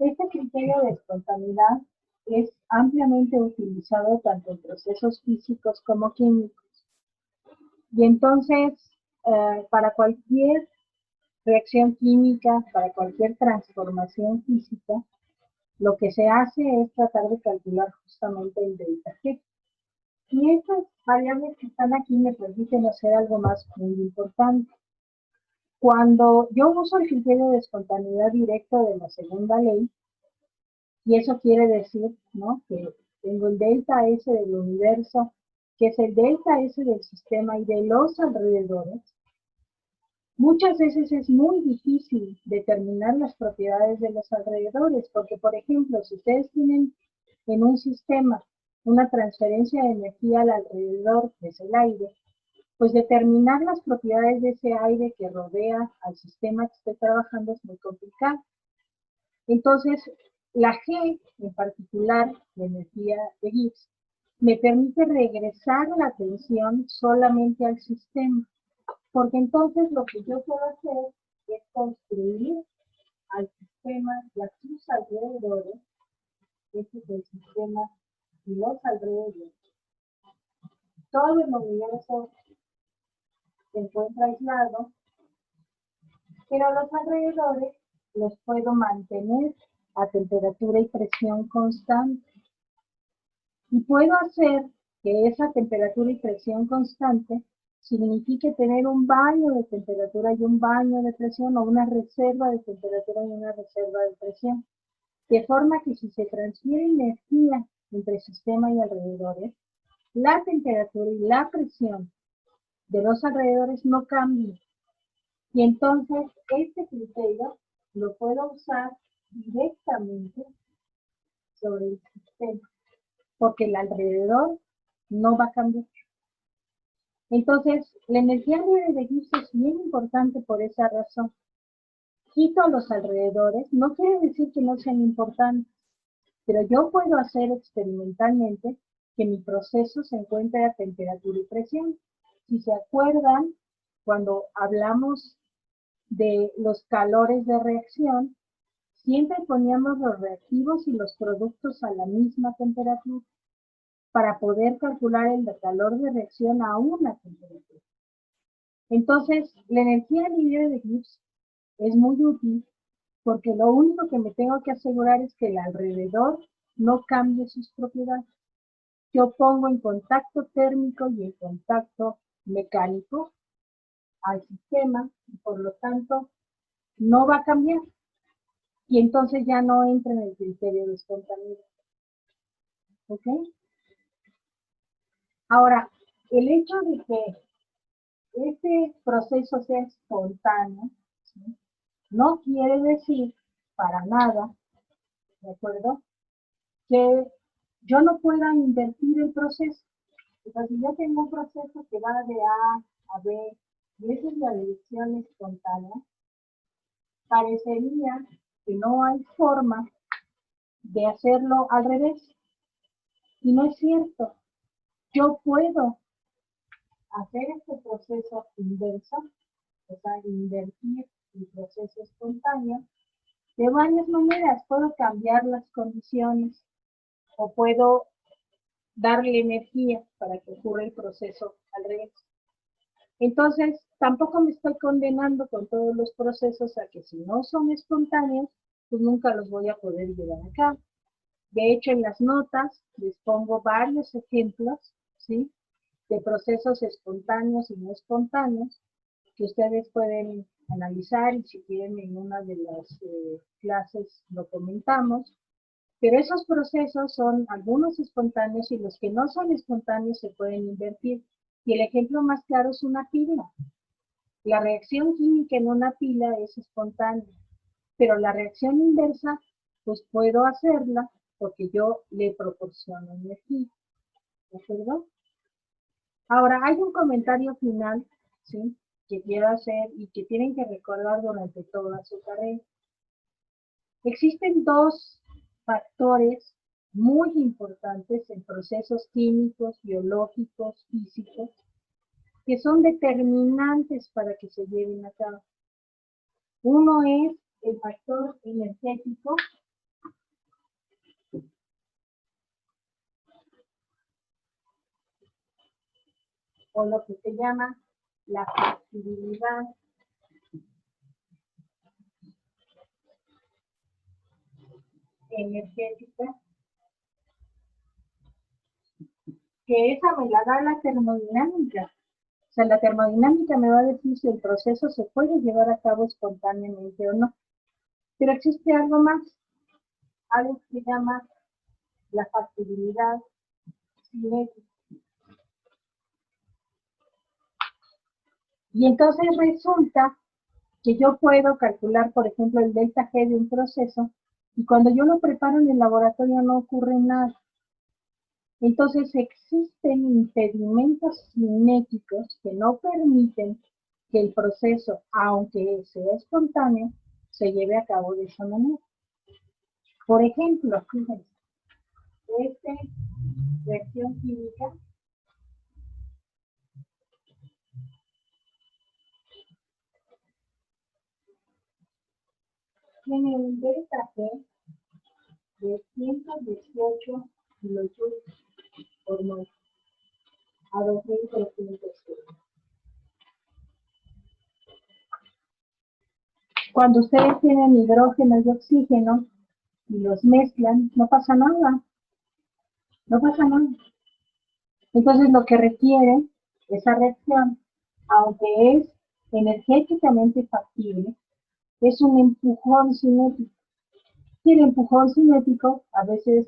Este criterio de espontaneidad es ampliamente utilizado tanto en procesos físicos como químicos. Y entonces, para cualquier reacción química, para cualquier transformación física, lo que se hace es tratar de calcular justamente el delta G. Y estas variables que están aquí me permiten hacer algo más muy importante. Cuando yo uso el criterio de espontaneidad directo de la segunda ley, y eso quiere decir, ¿no?, que tengo el delta S del universo, que es el delta S del sistema y de los alrededores, muchas veces es muy difícil determinar las propiedades de los alrededores, porque, por ejemplo, si ustedes tienen en un sistema una transferencia de energía al alrededor, que es el aire, pues determinar las propiedades de ese aire que rodea al sistema que esté trabajando es muy complicado. Entonces, la G, en particular, la energía de Gibbs, me permite regresar la atención solamente al sistema, porque entonces lo que yo puedo hacer es construir al sistema y a sus alrededores, este es el sistema y los alrededores. Todo el universo se encuentra aislado, pero los alrededores los puedo mantener a temperatura y presión constante. Y puedo hacer que esa temperatura y presión constante signifique tener un baño de temperatura y un baño de presión, o una reserva de temperatura y una reserva de presión. De forma que si se transfiere energía entre sistema y alrededores, la temperatura y la presión de los alrededores no cambian. Y entonces este criterio lo puedo usar directamente sobre el sistema, porque el alrededor no va a cambiar. Entonces, la energía libre de Gibbs es bien importante por esa razón. Quito los alrededores, no quiere decir que no sean importantes, pero yo puedo hacer experimentalmente que mi proceso se encuentre a temperatura y presión. Si se acuerdan, cuando hablamos de los calores de reacción, siempre poníamos los reactivos y los productos a la misma temperatura para poder calcular el calor de reacción a una temperatura. Entonces, la energía libre de Gibbs es muy útil porque lo único que me tengo que asegurar es que el alrededor no cambie sus propiedades. Yo pongo en contacto térmico y en contacto mecánico al sistema y por lo tanto no va a cambiar. Y entonces ya no entra en el criterio de espontaneidad. ¿Ok? Ahora, el hecho de que este proceso sea espontáneo, ¿sí?, no quiere decir para nada, ¿de acuerdo?, que yo no pueda invertir el proceso. O sea, si yo tengo un proceso que va de A a B, y esa es la dirección espontánea, parecería que no hay forma de hacerlo al revés. Y no es cierto. Yo puedo hacer este proceso inverso, o sea, invertir el proceso espontáneo de varias maneras. Puedo cambiar las condiciones o puedo darle energía para que ocurra el proceso al revés. Entonces, tampoco me estoy condenando con todos los procesos a que si no son espontáneos, pues nunca los voy a poder llevar a cabo. De hecho, en las notas les pongo varios ejemplos, ¿sí?, de procesos espontáneos y no espontáneos que ustedes pueden analizar, y si quieren en una de las clases lo comentamos. Pero esos procesos son algunos espontáneos y los que no son espontáneos se pueden invertir. Y el ejemplo más claro es una pila. La reacción química en una pila es espontánea, pero la reacción inversa, pues puedo hacerla porque yo le proporciono energía. ¿De acuerdo? Ahora, hay un comentario final, ¿sí?, que quiero hacer y que tienen que recordar durante toda su carrera. Existen dos factores muy importantes en procesos químicos, biológicos, físicos, que son determinantes para que se lleven a cabo. Uno es el factor energético o lo que se llama la flexibilidad energética, que esa me la da la termodinámica. O sea, la termodinámica me va a decir si el proceso se puede llevar a cabo espontáneamente o no. Pero existe algo más, algo que se llama la factibilidad cinética. Y entonces resulta que yo puedo calcular, por ejemplo, el delta G de un proceso, y cuando yo lo preparo en el laboratorio no ocurre nada. Entonces existen impedimentos cinéticos que no permiten que el proceso, aunque sea espontáneo, se lleve a cabo de esa manera. Por ejemplo, fíjense, esta reacción química tiene un delta G de 118 kilojoules por mol a 2300 Kelvin. Cuando ustedes tienen hidrógeno y oxígeno y los mezclan, no pasa nada. No pasa nada. Entonces lo que requiere esa reacción, aunque es energéticamente factible, es un empujón cinético. Y el empujón cinético a veces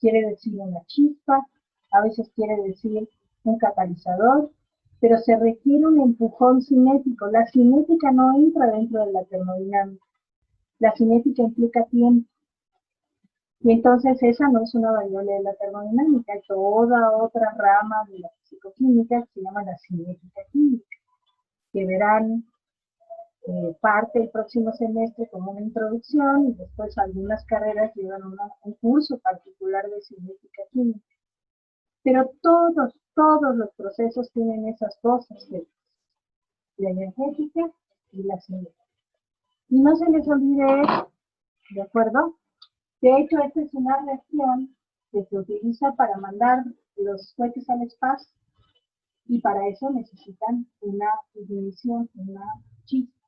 quiere decir una chispa, a veces quiere decir un catalizador, pero se requiere un empujón cinético. La cinética no entra dentro de la termodinámica. La cinética implica tiempo. Y entonces esa no es una variable de la termodinámica, hay toda otra rama de la fisicoquímica que se llama la cinética química, que verán parte el próximo semestre como una introducción y después algunas carreras llevan un curso particular de cinética química. Pero todos los procesos tienen esas dos aspectos, la energética y la cinética. Y no se les olvide eso, ¿de acuerdo? De hecho, esta es una reacción que se utiliza para mandar los cohetes al espacio y para eso necesitan una ignición, una chispa.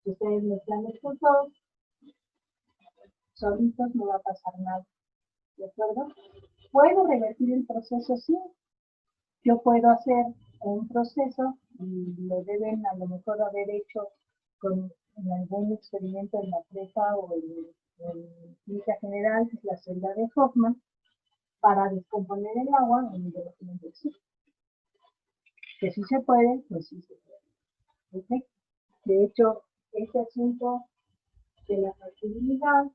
Si ustedes mezclan estos dos, solitos no va a pasar nada, ¿de acuerdo? ¿Puedo revertir el proceso? Sí. Yo puedo hacer un proceso y lo deben a lo mejor haber hecho en algún experimento en la prepa o en química general, que es la celda de Hoffman, para descomponer el agua en hidrógeno y oxígeno. Que sí se puede, pues sí se puede. ¿Okay? De hecho, este asunto de la factibilidad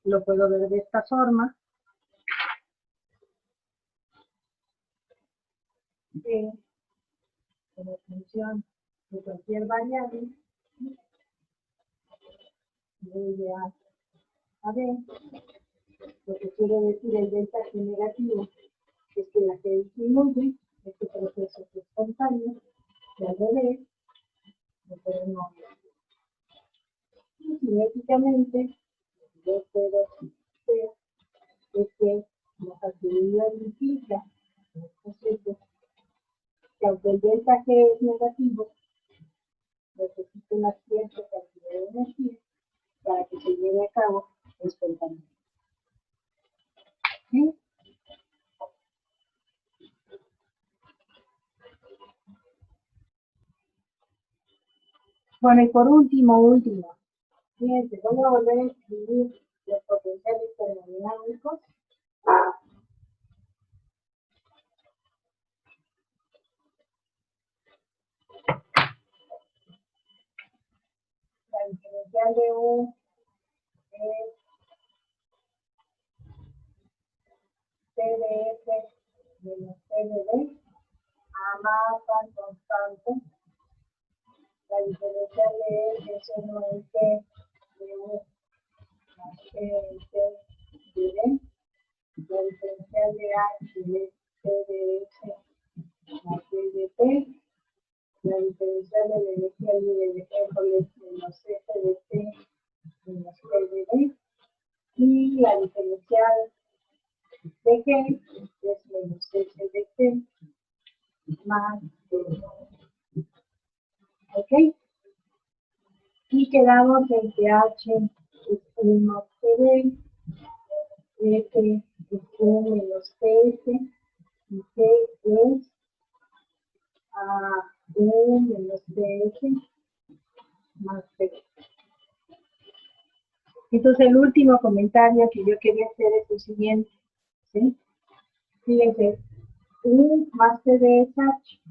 lo puedo ver de esta forma. Que en función de cualquier variable de A B, lo que quiere decir el delta G negativo es que la G disminuye, este proceso es espontáneo, y al revés, lo podemos y cinéticamente, yo puedo ver es que la factibilidad implica, que aunque el delta G es negativo, necesita una cierta cantidad de energía para que se lleve a cabo espontáneamente. ¿Sí? Bueno, y por último, fíjense, voy a volver a escribir los potenciales termodinámicos. La diferencial de U es TdF menos TdD a masa constante. La diferencial de F es 1 en T de U más T en T de D. La diferencial de H es T de F más T de T. La diferencial de la energía libre de Hércules menos F de T menos T de D. y la diferencial de G es menos S de T más D. ¿Ok? Y quedamos en que H es 1 más TD, F es 1 menos TS, y T es A menos TS más T. Entonces el último comentario que yo quería hacer es el siguiente, ¿sí? Fíjense, U más TD es H,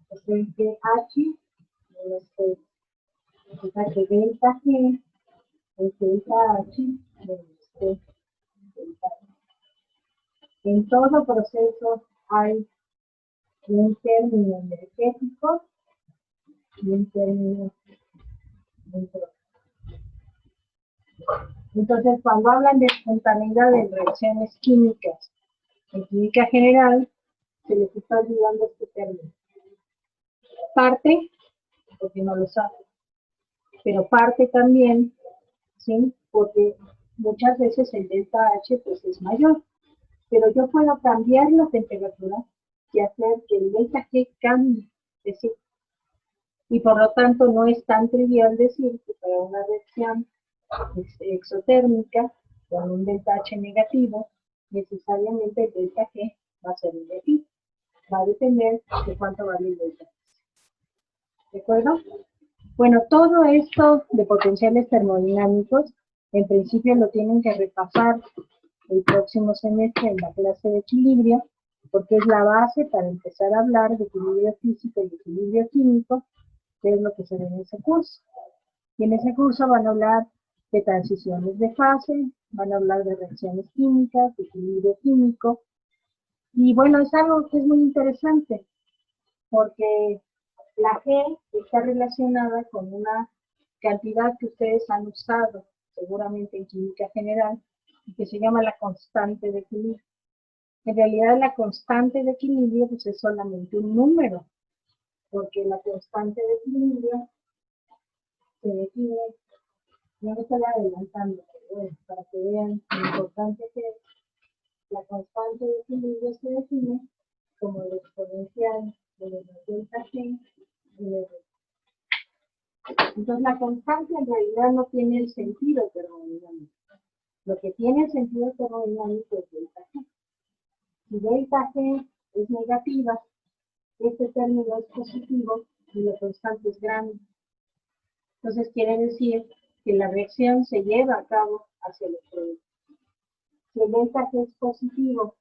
o sea que H menos T. O sea que delta G es delta H menos T delta G. En todo proceso hay un término energético y un término entrópico. Entonces, cuando hablan de espontaneidad de reacciones químicas, en química general, se les está olvidando este término. Parte, porque no lo saben, pero parte también, ¿sí? Porque muchas veces el delta H pues, es mayor, pero yo puedo cambiar la temperatura y hacer que el delta G cambie, es decir, y por lo tanto no es tan trivial decir que para una reacción exotérmica con un delta H negativo, necesariamente el delta G va a ser negativo. Va a depender de cuánto vale el delta G. ¿De acuerdo? Bueno, todo esto de potenciales termodinámicos, en principio lo tienen que repasar el próximo semestre en la clase de equilibrio, porque es la base para empezar a hablar de equilibrio físico y equilibrio químico, que es lo que se ve en ese curso. Y en ese curso van a hablar de transiciones de fase, van a hablar de reacciones químicas, de equilibrio químico. Y bueno, es algo que es muy interesante, porque la G está relacionada con una cantidad que ustedes han usado seguramente en química general, y que se llama la constante de equilibrio. En realidad la constante de equilibrio pues, es solamente un número, porque la constante de equilibrio se define, no me estoy adelantando, pero bueno, para que vean lo importante que es, la constante de equilibrio se define como la exponencial de la delta G de R. Entonces la constante en realidad no tiene el sentido termodinámico. Lo que tiene el sentido termodinámico es delta G. Si delta G es negativa, este término es positivo y la constante es grande. Entonces quiere decir que la reacción se lleva a cabo hacia los productos. Si el delta G es positivo,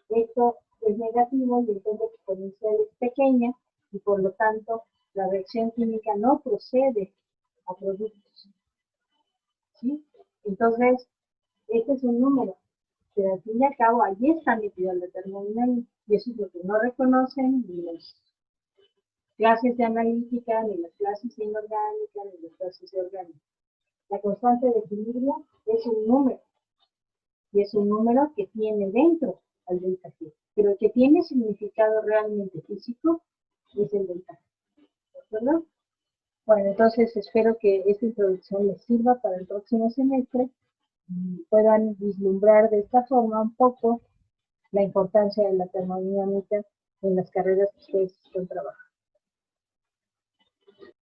esto es negativo y entonces la exponencial es pequeña y por lo tanto la reacción química no procede a productos. ¿Sí? Entonces, este es un número, pero al fin y al cabo allí está metido la termodinámica y eso es lo que no reconocen ni las clases de analítica, ni las clases de inorgánica, ni las clases de orgánica. La constante de equilibrio es un número y es un número que tiene dentro al delta G, pero el que tiene significado realmente físico es el delta G. ¿De acuerdo? Bueno, entonces espero que esta introducción les sirva para el próximo semestre y puedan vislumbrar de esta forma un poco la importancia de la termodinámica en las carreras que ustedes están trabajando.